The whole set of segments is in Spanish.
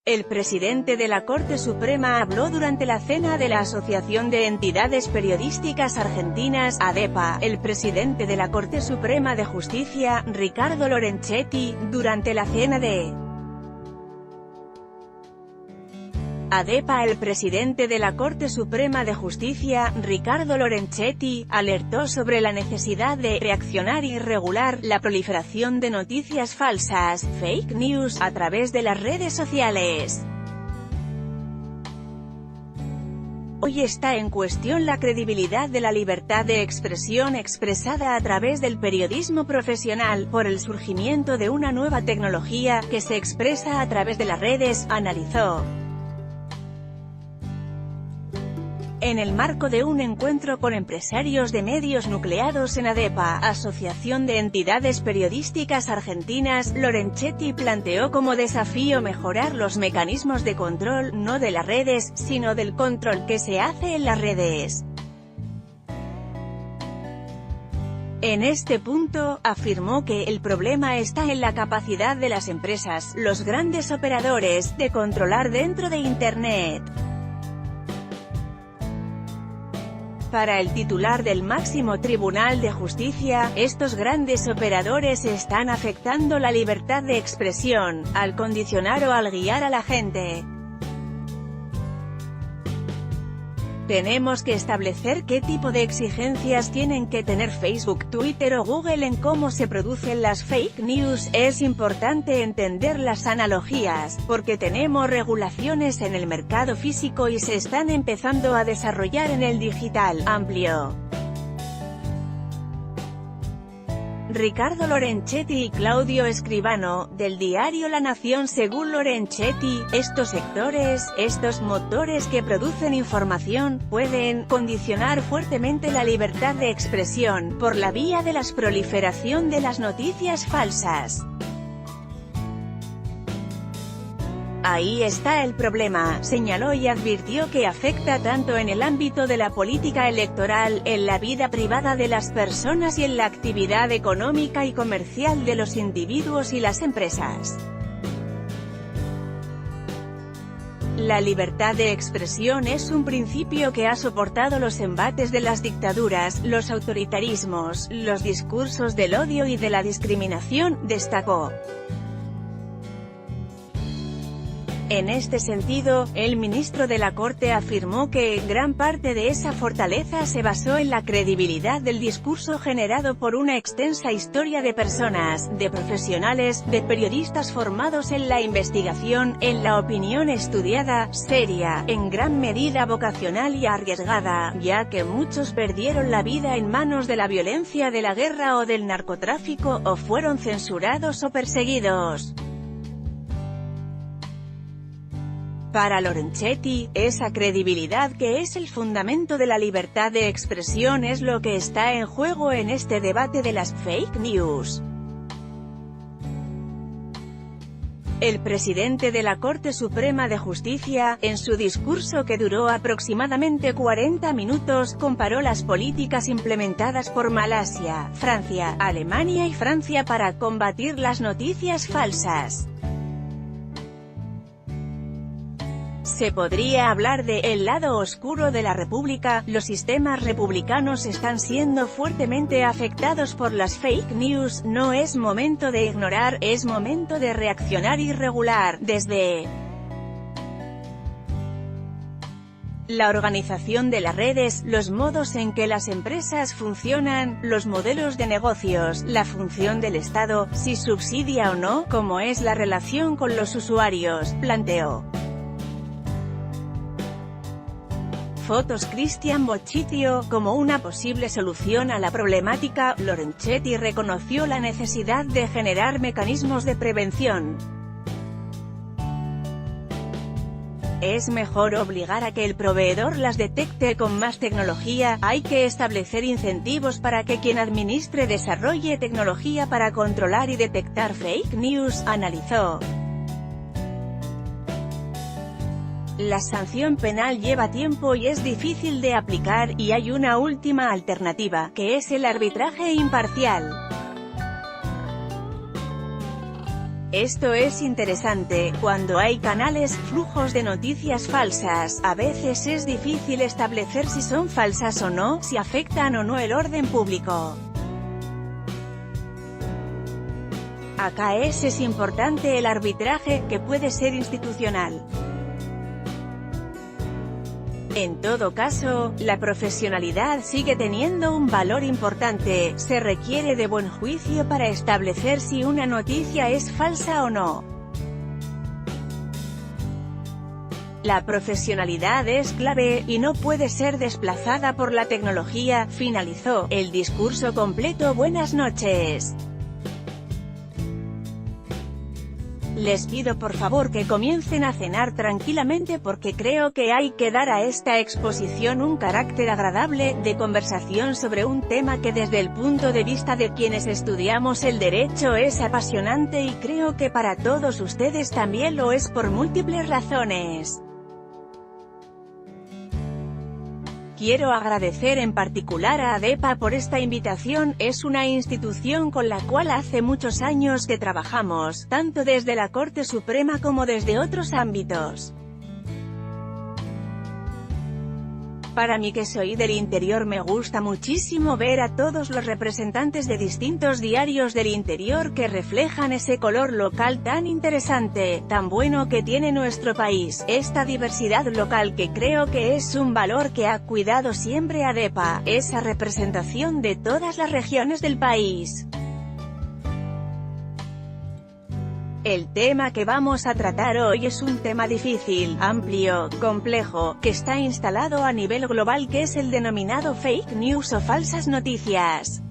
El presidente de la Corte Suprema habló durante la cena de la Asociación de Entidades Periodísticas Argentinas, ADEPA. El presidente de la Corte Suprema de Justicia, Ricardo Lorenchetti, durante la cena de ADEPA. El presidente de la Corte Suprema de Justicia, Ricardo Lorenchetti, alertó sobre la necesidad de reaccionar y regular la proliferación de noticias falsas, fake news, a través de las redes sociales. Hoy está en cuestión la credibilidad de la libertad de expresión expresada a través del periodismo profesional, por el surgimiento de una nueva tecnología, que se expresa a través de las redes, analizó. En el marco de un encuentro con empresarios de medios nucleados en ADEPA, Asociación de Entidades Periodísticas Argentinas, Lorenchetti planteó como desafío mejorar los mecanismos de control, no de las redes, sino del control que se hace en las redes. En este punto, afirmó que el problema está en la capacidad de las empresas, los grandes operadores, de controlar dentro de Internet. Para el titular del máximo Tribunal de Justicia, estos grandes operadores están afectando la libertad de expresión, al condicionar o al guiar a la gente. Tenemos que establecer qué tipo de exigencias tienen que tener Facebook, Twitter o Google en cómo se producen las fake news. Es importante entender las analogías, porque tenemos regulaciones en el mercado físico y se están empezando a desarrollar en el digital, amplió. Ricardo Lorenchetti y Claudio Escribano, del diario La Nación. Según Lorenchetti, estos sectores, estos motores que producen información, pueden condicionar fuertemente la libertad de expresión, por la vía de la proliferación de las noticias falsas. Ahí está el problema, señaló, y advirtió que afecta tanto en el ámbito de la política electoral, en la vida privada de las personas y en la actividad económica y comercial de los individuos y las empresas. La libertad de expresión es un principio que ha soportado los embates de las dictaduras, los autoritarismos, los discursos del odio y de la discriminación, destacó. En este sentido, el ministro de la Corte afirmó que gran parte de esa fortaleza se basó en la credibilidad del discurso generado por una extensa historia de personas, de profesionales, de periodistas formados en la investigación, en la opinión estudiada, seria, en gran medida vocacional y arriesgada, ya que muchos perdieron la vida en manos de la violencia de la guerra o del narcotráfico, o fueron censurados o perseguidos. Para Lorenchetti, esa credibilidad que es el fundamento de la libertad de expresión es lo que está en juego en este debate de las fake news. El presidente de la Corte Suprema de Justicia, en su discurso que duró aproximadamente 40 minutos, comparó las políticas implementadas por Malasia, Francia, Alemania y Francia para combatir las noticias falsas. Se podría hablar de «el lado oscuro de la República». Los sistemas republicanos están siendo fuertemente afectados por las fake news. No es momento de ignorar, es momento de reaccionar y regular, desde la organización de las redes, los modos en que las empresas funcionan, los modelos de negocios, la función del Estado, si subsidia o no, cómo es la relación con los usuarios, planteó. Fotos. Cristian Bochitio, como una posible solución a la problemática, Lorenchetti reconoció la necesidad de generar mecanismos de prevención. Es mejor obligar a que el proveedor las detecte con más tecnología, hay que establecer incentivos para que quien administre desarrolle tecnología para controlar y detectar fake news, analizó. La sanción penal lleva tiempo y es difícil de aplicar, y hay una última alternativa, que es el arbitraje imparcial. Esto es interesante, cuando hay canales, flujos de noticias falsas, a veces es difícil establecer si son falsas o no, si afectan o no el orden público. Acá es importante el arbitraje, que puede ser institucional. En todo caso, la profesionalidad sigue teniendo un valor importante, se requiere de buen juicio para establecer si una noticia es falsa o no. La profesionalidad es clave, y no puede ser desplazada por la tecnología. Finalizó el discurso completo. Buenas noches. Les pido por favor que comiencen a cenar tranquilamente porque creo que hay que dar a esta exposición un carácter agradable, de conversación sobre un tema que desde el punto de vista de quienes estudiamos el derecho es apasionante y creo que para todos ustedes también lo es por múltiples razones. Quiero agradecer en particular a ADEPA por esta invitación. Es una institución con la cual hace muchos años que trabajamos, tanto desde la Corte Suprema como desde otros ámbitos. Para mí, que soy del interior, me gusta muchísimo ver a todos los representantes de distintos diarios del interior que reflejan ese color local tan interesante, tan bueno que tiene nuestro país, esta diversidad local que creo que es un valor que ha cuidado siempre ADEPA, esa representación de todas las regiones del país. El tema que vamos a tratar hoy es un tema difícil, amplio, complejo, que está instalado a nivel global, que es el denominado fake news o falsas noticias.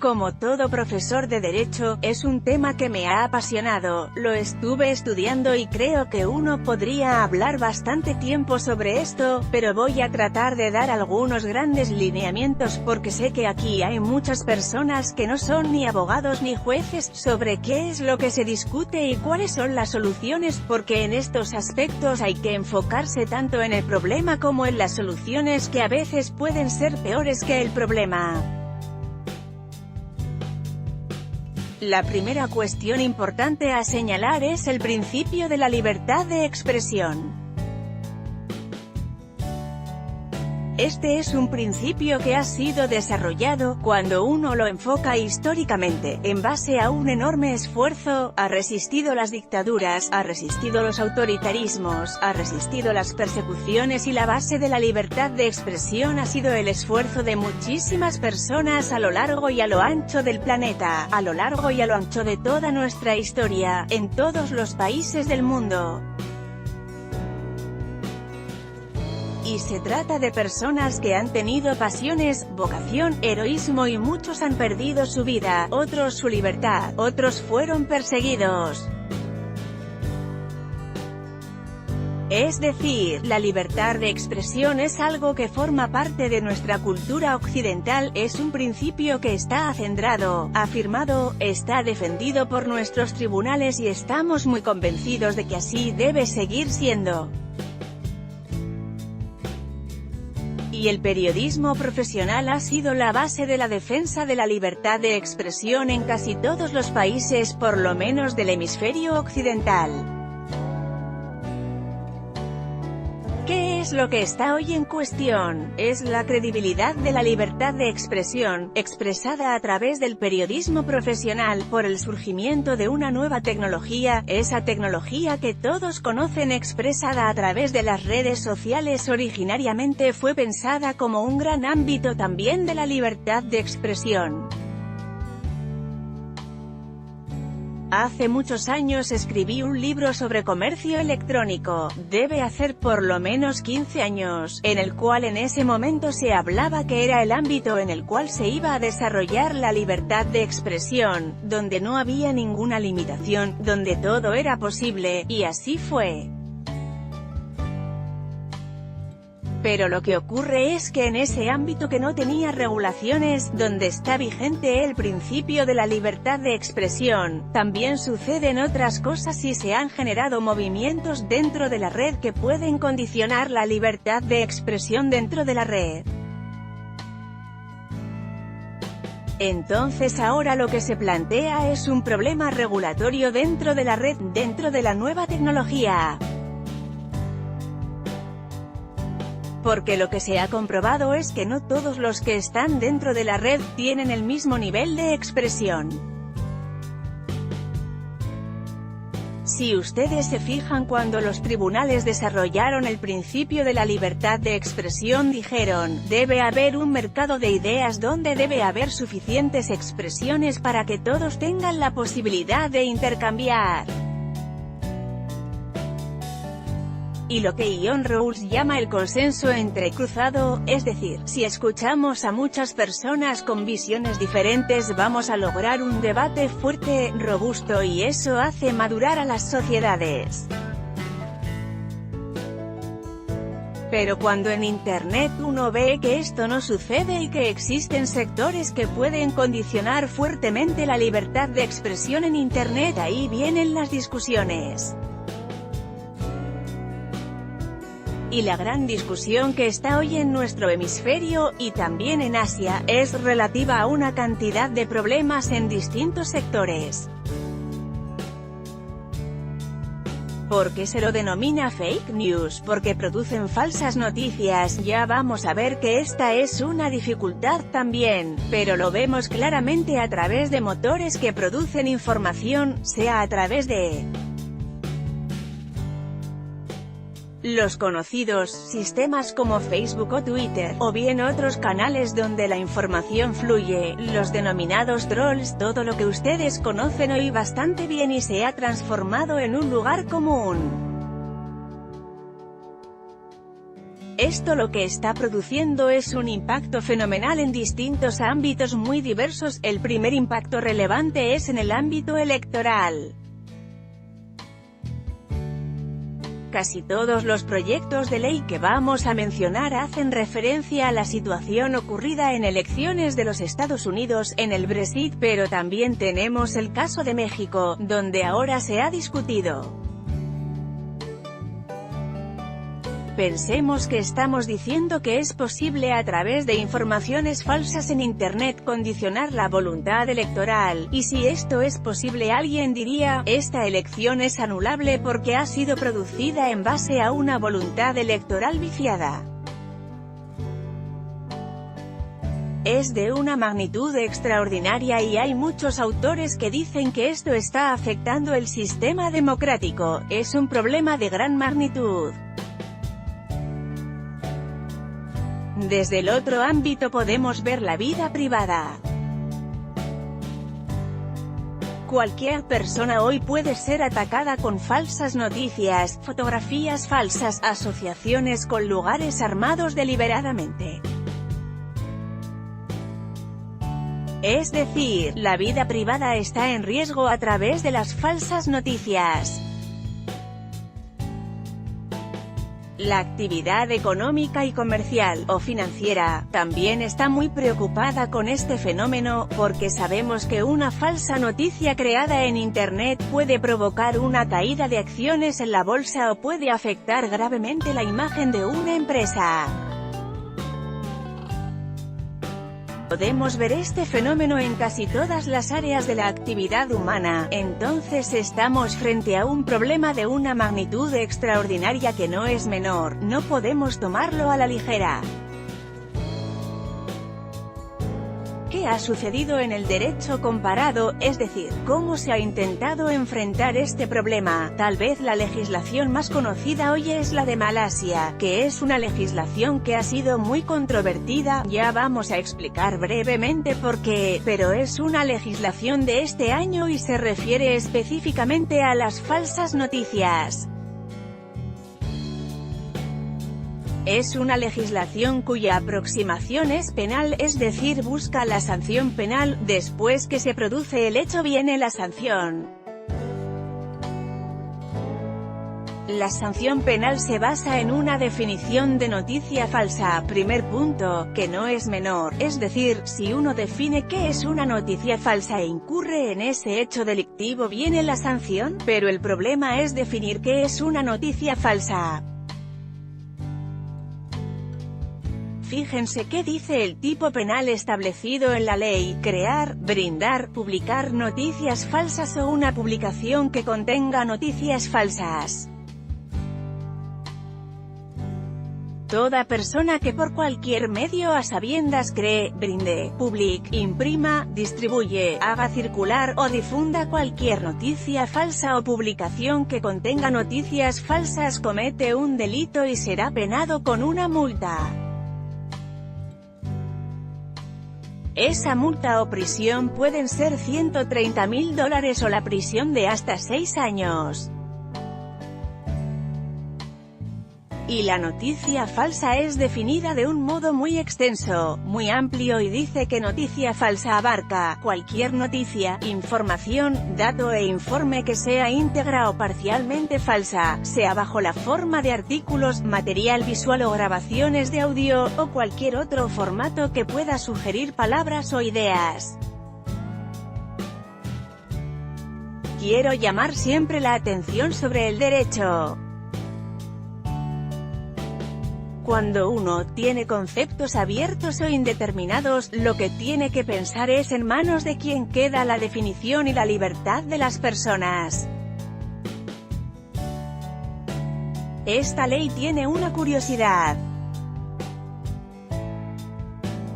Como todo profesor de derecho, es un tema que me ha apasionado, lo estuve estudiando y creo que uno podría hablar bastante tiempo sobre esto, pero voy a tratar de dar algunos grandes lineamientos porque sé que aquí hay muchas personas que no son ni abogados ni jueces, sobre qué es lo que se discute y cuáles son las soluciones, porque en estos aspectos hay que enfocarse tanto en el problema como en las soluciones, que a veces pueden ser peores que el problema. La primera cuestión importante a señalar es el principio de la libertad de expresión. Este es un principio que ha sido desarrollado, cuando uno lo enfoca históricamente, en base a un enorme esfuerzo, ha resistido las dictaduras, ha resistido los autoritarismos, ha resistido las persecuciones y la base de la libertad de expresión ha sido el esfuerzo de muchísimas personas a lo largo y a lo ancho del planeta, a lo largo y a lo ancho de toda nuestra historia, en todos los países del mundo. Y se trata de personas que han tenido pasiones, vocación, heroísmo y muchos han perdido su vida, otros su libertad, otros fueron perseguidos. Es decir, la libertad de expresión es algo que forma parte de nuestra cultura occidental, es un principio que está acendrado, afirmado, está defendido por nuestros tribunales y estamos muy convencidos de que así debe seguir siendo. Y el periodismo profesional ha sido la base de la defensa de la libertad de expresión en casi todos los países, por lo menos del hemisferio occidental. ¿Qué es lo que está hoy en cuestión? Es la credibilidad de la libertad de expresión, expresada a través del periodismo profesional, por el surgimiento de una nueva tecnología, esa tecnología que todos conocen, expresada a través de las redes sociales. Originariamente fue pensada como un gran ámbito también de la libertad de expresión. Hace muchos años escribí un libro sobre comercio electrónico, debe hacer por lo menos 15 años, en el cual en ese momento se hablaba que era el ámbito en el cual se iba a desarrollar la libertad de expresión, donde no había ninguna limitación, donde todo era posible, y así fue. Pero lo que ocurre es que en ese ámbito que no tenía regulaciones, donde está vigente el principio de la libertad de expresión, también suceden otras cosas y se han generado movimientos dentro de la red que pueden condicionar la libertad de expresión dentro de la red. Entonces ahora lo que se plantea es un problema regulatorio dentro de la red, dentro de la nueva tecnología. Porque lo que se ha comprobado es que no todos los que están dentro de la red tienen el mismo nivel de expresión. Si ustedes se fijan, cuando los tribunales desarrollaron el principio de la libertad de expresión dijeron, debe haber un mercado de ideas donde debe haber suficientes expresiones para que todos tengan la posibilidad de intercambiar. Y lo que John Rawls llama el consenso entrecruzado, es decir, si escuchamos a muchas personas con visiones diferentes vamos a lograr un debate fuerte, robusto, y eso hace madurar a las sociedades. Pero cuando en Internet uno ve que esto no sucede y que existen sectores que pueden condicionar fuertemente la libertad de expresión en Internet, ahí vienen las discusiones. Y la gran discusión que está hoy en nuestro hemisferio, y también en Asia, es relativa a una cantidad de problemas en distintos sectores. ¿Por qué se lo denomina fake news? Porque producen falsas noticias. Ya vamos a ver que esta es una dificultad también, pero lo vemos claramente a través de motores que producen información, sea a través de los conocidos sistemas como Facebook o Twitter, o bien otros canales donde la información fluye, los denominados trolls, todo lo que ustedes conocen hoy bastante bien y se ha transformado en un lugar común. Esto lo que está produciendo es un impacto fenomenal en distintos ámbitos muy diversos. El primer impacto relevante es en el ámbito electoral. Casi todos los proyectos de ley que vamos a mencionar hacen referencia a la situación ocurrida en elecciones de los Estados Unidos, en el Brexit, pero también tenemos el caso de México, donde ahora se ha discutido. Pensemos que estamos diciendo que es posible a través de informaciones falsas en Internet condicionar la voluntad electoral, y si esto es posible alguien diría, esta elección es anulable porque ha sido producida en base a una voluntad electoral viciada. Es de una magnitud extraordinaria y hay muchos autores que dicen que esto está afectando el sistema democrático, es un problema de gran magnitud. Desde el otro ámbito podemos ver la vida privada. Cualquier persona hoy puede ser atacada con falsas noticias, fotografías falsas, asociaciones con lugares armados deliberadamente. Es decir, la vida privada está en riesgo a través de las falsas noticias. La actividad económica y comercial, o financiera, también está muy preocupada con este fenómeno, porque sabemos que una falsa noticia creada en Internet puede provocar una caída de acciones en la bolsa o puede afectar gravemente la imagen de una empresa. Podemos ver este fenómeno en casi todas las áreas de la actividad humana, entonces estamos frente a un problema de una magnitud extraordinaria que no es menor, no podemos tomarlo a la ligera. ¿Qué ha sucedido en el derecho comparado? Es decir, ¿cómo se ha intentado enfrentar este problema? Tal vez la legislación más conocida hoy es la de Malasia, que es una legislación que ha sido muy controvertida, ya vamos a explicar brevemente por qué, pero es una legislación de este año y se refiere específicamente a las falsas noticias. Es una legislación cuya aproximación es penal, es decir, busca la sanción penal. Después que se produce el hecho viene la sanción. La sanción penal se basa en una definición de noticia falsa. Primer punto, que no es menor, es decir, si uno define qué es una noticia falsa e incurre en ese hecho delictivo viene la sanción, pero el problema es definir qué es una noticia falsa. fíjense qué dice el tipo penal establecido en la ley: crear, brindar, publicar noticias falsas o una publicación que contenga noticias falsas. Toda persona que por cualquier medio a sabiendas cree, brinde, publique, imprima, distribuye, haga circular o difunda cualquier noticia falsa o publicación que contenga noticias falsas comete un delito y será penado con una multa. Esa multa o prisión pueden ser $130.000 o la prisión de hasta 6 años. Y la noticia falsa es definida de un modo muy extenso, muy amplio y dice que noticia falsa abarca cualquier noticia, información, dato e informe que sea íntegra o parcialmente falsa, sea bajo la forma de artículos, material visual o grabaciones de audio, o cualquier otro formato que pueda sugerir palabras o ideas. Quiero llamar siempre la atención sobre el derecho. Cuando uno tiene conceptos abiertos o indeterminados, lo que tiene que pensar es en manos de quien queda la definición y la libertad de las personas. Esta ley tiene una curiosidad.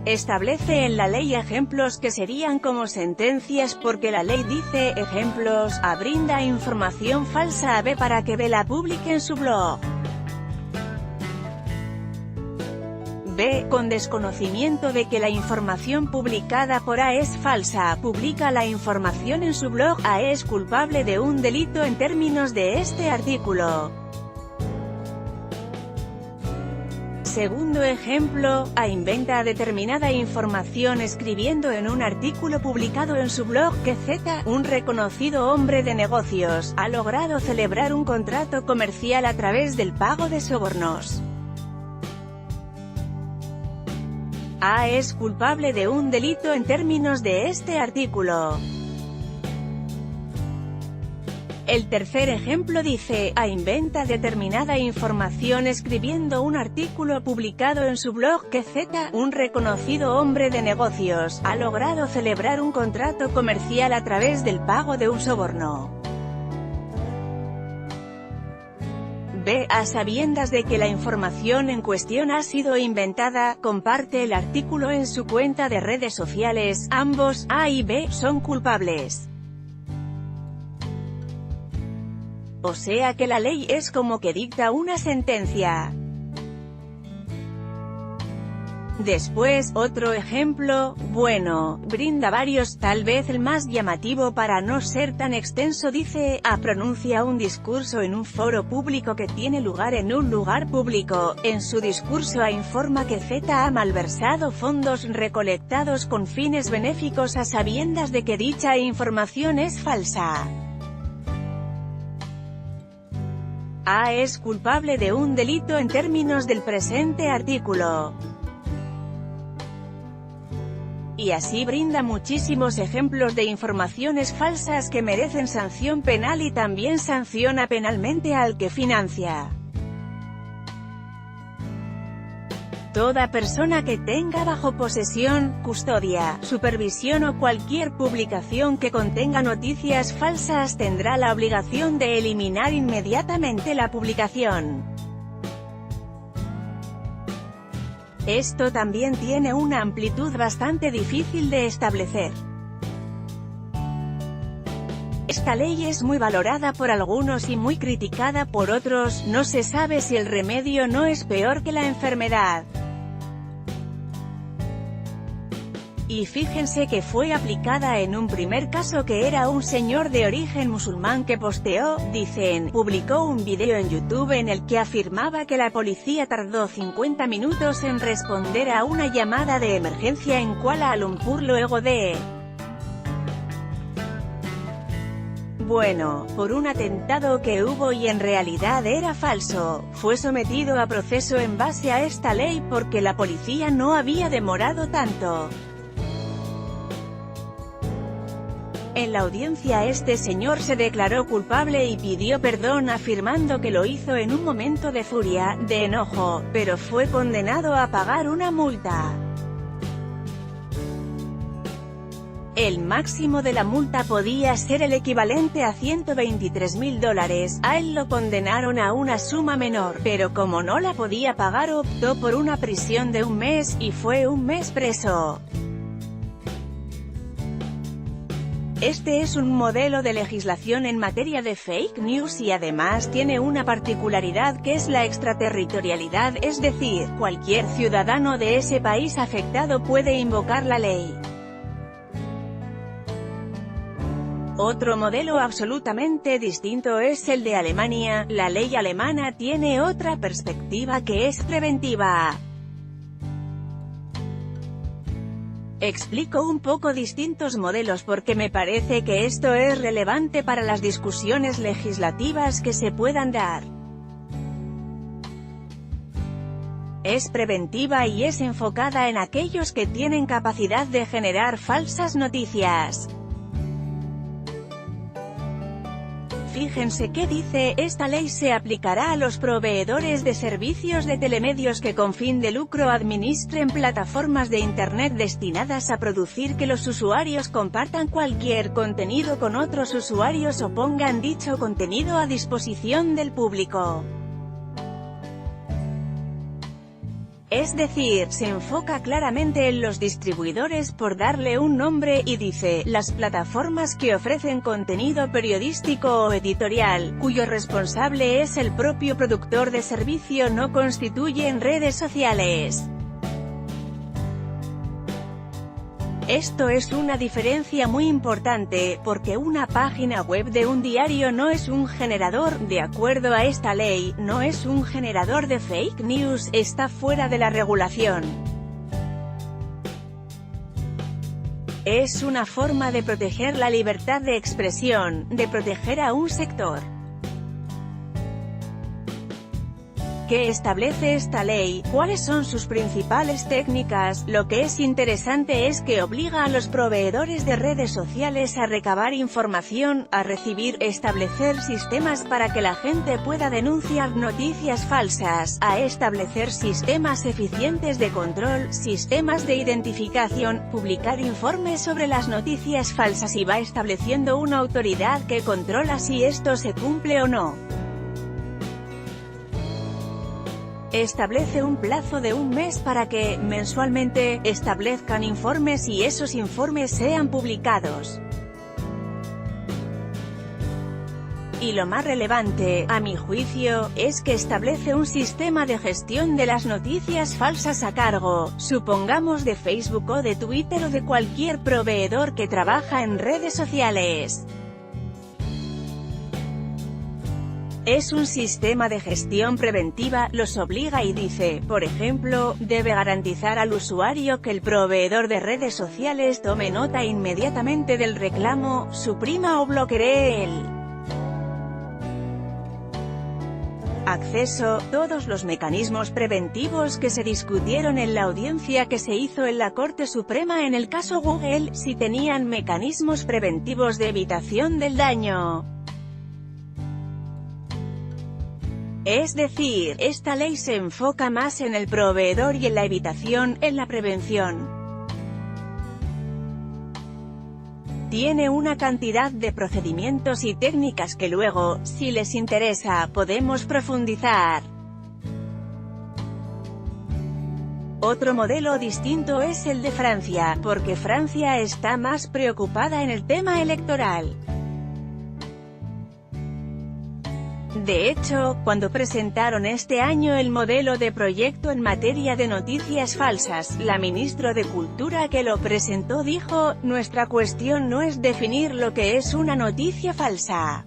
Establece en la ley ejemplos que serían como sentencias porque la ley dice: ejemplos, A brinda información falsa a B para que B la publique en su blog. B, con desconocimiento de que la información publicada por A es falsa, publica la información en su blog. A es culpable de un delito en términos de este artículo. Segundo ejemplo, A inventa determinada información escribiendo en un artículo publicado en su blog que Z, un reconocido hombre de negocios, ha logrado celebrar un contrato comercial a través del pago de sobornos. A es culpable de un delito en términos de este artículo. El tercer ejemplo dice: A inventa determinada información escribiendo un artículo publicado en su blog que Z, un reconocido hombre de negocios, ha logrado celebrar un contrato comercial a través del pago de un soborno. B, a sabiendas de que la información en cuestión ha sido inventada, comparte el artículo en su cuenta de redes sociales. Ambos, A y B, son culpables. O sea que la ley es como que dicta una sentencia. Después, otro ejemplo, bueno, brinda varios, tal vez el más llamativo para no ser tan extenso dice: A pronuncia un discurso en un foro público que tiene lugar en un lugar público. En su discurso A informa que Z ha malversado fondos recolectados con fines benéficos a sabiendas de que dicha información es falsa. A es culpable de un delito en términos del presente artículo. Y así brinda muchísimos ejemplos de informaciones falsas que merecen sanción penal y también sanciona penalmente al que financia. Toda persona que tenga bajo posesión, custodia, supervisión o cualquier publicación que contenga noticias falsas tendrá la obligación de eliminar inmediatamente la publicación. Esto también tiene una amplitud bastante difícil de establecer. Esta ley es muy valorada por algunos y muy criticada por otros. No se sabe si el remedio no es peor que la enfermedad. Y fíjense que fue aplicada en un primer caso que era un señor de origen musulmán que posteó, publicó un video en YouTube en el que afirmaba que la policía tardó 50 minutos en responder a una llamada de emergencia en Kuala Lumpur luego de... Bueno, por un atentado que hubo y en realidad era falso, fue sometido a proceso en base a esta ley porque la policía no había demorado tanto. En la audiencia este señor se declaró culpable y pidió perdón afirmando que lo hizo en un momento de furia, de enojo, pero fue condenado a pagar una multa. El máximo de la multa podía ser el equivalente a $123.000, a él lo condenaron a una suma menor, pero como no la podía pagar optó por una prisión de 1 mes, y fue 1 mes preso. Este es un modelo de legislación en materia de fake news y además tiene una particularidad que es la extraterritorialidad, es decir, cualquier ciudadano de ese país afectado puede invocar la ley. Otro modelo absolutamente distinto es el de Alemania. La ley alemana tiene otra perspectiva que es preventiva. Explico un poco distintos modelos porque me parece que esto es relevante para las discusiones legislativas que se puedan dar. Es preventiva y es enfocada en aquellos que tienen capacidad de generar falsas noticias. Fíjense qué dice, esta ley se aplicará a los proveedores de servicios de telemedios que con fin de lucro administren plataformas de Internet destinadas a producir que los usuarios compartan cualquier contenido con otros usuarios o pongan dicho contenido a disposición del público. Es decir, se enfoca claramente en los distribuidores por darle un nombre, y dice, las plataformas que ofrecen contenido periodístico o editorial, cuyo responsable es el propio productor de servicio no constituyen redes sociales. Esto es una diferencia muy importante, porque una página web de un diario no es un generador, de acuerdo a esta ley, no es un generador de fake news, está fuera de la regulación. Es una forma de proteger la libertad de expresión, de proteger a un sector. ¿Qué establece esta ley? ¿Cuáles son sus principales técnicas? Lo que es interesante es que obliga a los proveedores de redes sociales a recabar información, a recibir, establecer sistemas para que la gente pueda denunciar noticias falsas, a establecer sistemas eficientes de control, sistemas de identificación, publicar informes sobre las noticias falsas y va estableciendo una autoridad que controla si esto se cumple o no. Establece un plazo de 1 mes para que, mensualmente, establezcan informes y esos informes sean publicados. Y lo más relevante, a mi juicio, es que establece un sistema de gestión de las noticias falsas a cargo, supongamos de Facebook o de Twitter o de cualquier proveedor que trabaja en redes sociales. Es un sistema de gestión preventiva, los obliga y dice, por ejemplo, debe garantizar al usuario que el proveedor de redes sociales tome nota inmediatamente del reclamo, suprima o bloquee el acceso. Todos los mecanismos preventivos que se discutieron en la audiencia que se hizo en la Corte Suprema en el caso Google, si tenían mecanismos preventivos de evitación del daño. Es decir, esta ley se enfoca más en el proveedor y en la evitación, en la prevención. Tiene una cantidad de procedimientos y técnicas que luego, si les interesa, podemos profundizar. Otro modelo distinto es el de Francia, porque Francia está más preocupada en el tema electoral. De hecho, cuando presentaron este año el modelo de proyecto en materia de noticias falsas, la ministra de Cultura que lo presentó dijo, nuestra cuestión no es definir lo que es una noticia falsa.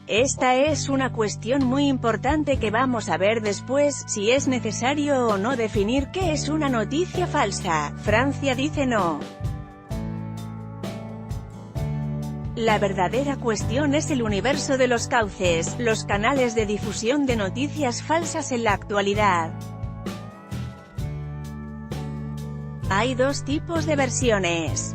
Esta es una cuestión muy importante que vamos a ver después, si es necesario o no definir qué es una noticia falsa. Francia dice no. La verdadera cuestión es el universo de los cauces, los canales de difusión de noticias falsas en la actualidad. Hay dos tipos de versiones.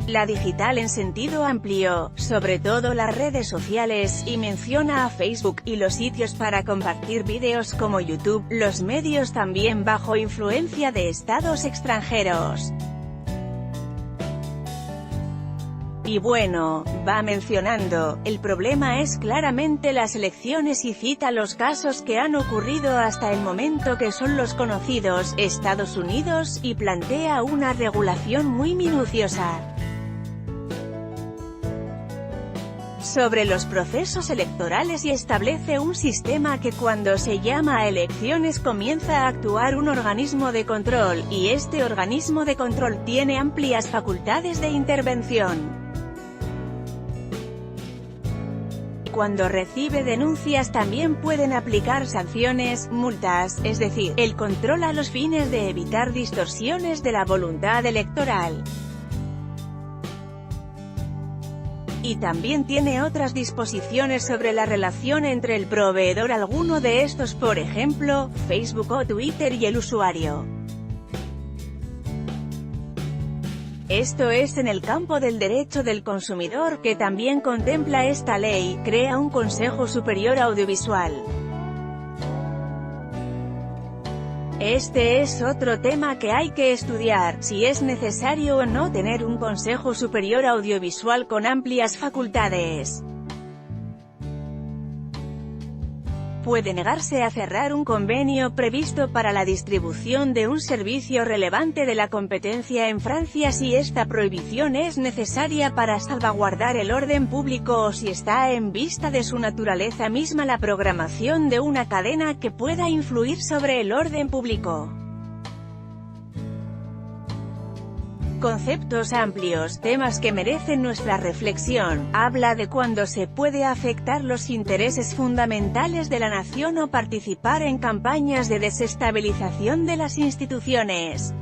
La digital en sentido amplio, sobre todo las redes sociales, y menciona a Facebook y los sitios para compartir vídeos como YouTube, los medios también bajo influencia de estados extranjeros. Y bueno, va mencionando, el problema es claramente las elecciones y cita los casos que han ocurrido hasta el momento que son los conocidos, Estados Unidos, y plantea una regulación muy minuciosa sobre los procesos electorales y establece un sistema que cuando se llama a elecciones comienza a actuar un organismo de control, y este organismo de control tiene amplias facultades de intervención. Cuando recibe denuncias también pueden aplicar sanciones, multas, es decir, el control a los fines de evitar distorsiones de la voluntad electoral. Y también tiene otras disposiciones sobre la relación entre el proveedor alguno de estos, por ejemplo, Facebook o Twitter, y el usuario. Esto es en el campo del derecho del consumidor, que también contempla esta ley, crea un Consejo Superior Audiovisual. Este es otro tema que hay que estudiar, si es necesario o no tener un Consejo Superior Audiovisual con amplias facultades. Puede negarse a cerrar un convenio previsto para la distribución de un servicio relevante de la competencia en Francia si esta prohibición es necesaria para salvaguardar el orden público o si está en vista de su naturaleza misma la programación de una cadena que pueda influir sobre el orden público. Conceptos amplios, temas que merecen nuestra reflexión. Habla de cuándo se puede afectar los intereses fundamentales de la nación o participar en campañas de desestabilización de las instituciones.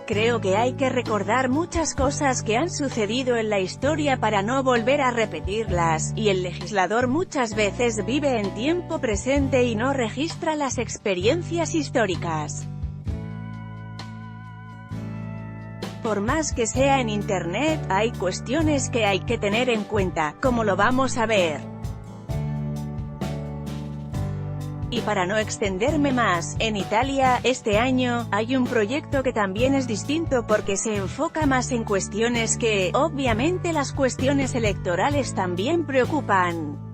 Creo que hay que recordar muchas cosas que han sucedido en la historia para no volver a repetirlas, y el legislador muchas veces vive en tiempo presente y no registra las experiencias históricas. Por más que sea en Internet, hay cuestiones que hay que tener en cuenta, como lo vamos a ver. Y para no extenderme más, en Italia, este año, hay un proyecto que también es distinto porque se enfoca más en cuestiones que, obviamente las cuestiones electorales también preocupan.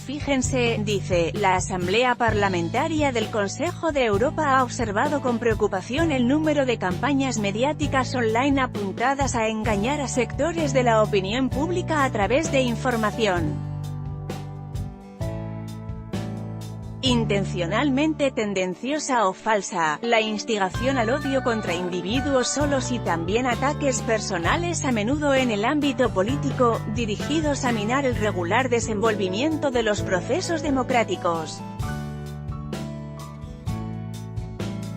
Fíjense, dice, la Asamblea Parlamentaria del Consejo de Europa ha observado con preocupación el número de campañas mediáticas online apuntadas a engañar a sectores de la opinión pública a través de información intencionalmente tendenciosa o falsa, la instigación al odio contra individuos solos y también ataques personales a menudo en el ámbito político, dirigidos a minar el regular desenvolvimiento de los procesos democráticos.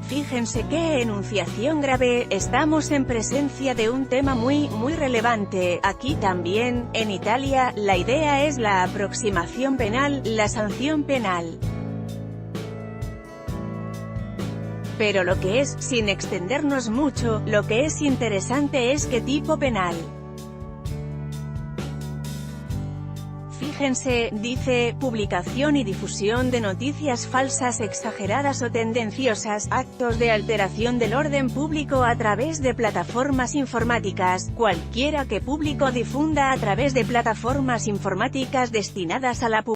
Fíjense qué enunciación grave, estamos en presencia de un tema muy relevante. Aquí también, en Italia, la idea es la aproximación penal, la sanción penal. Pero lo que es, sin extendernos mucho, lo que es interesante es qué tipo penal. Fíjense, dice, publicación y difusión de noticias falsas, exageradas o tendenciosas, actos de alteración del orden público a través de plataformas informáticas, cualquiera que público difunda a través de plataformas informáticas destinadas a la publicidad.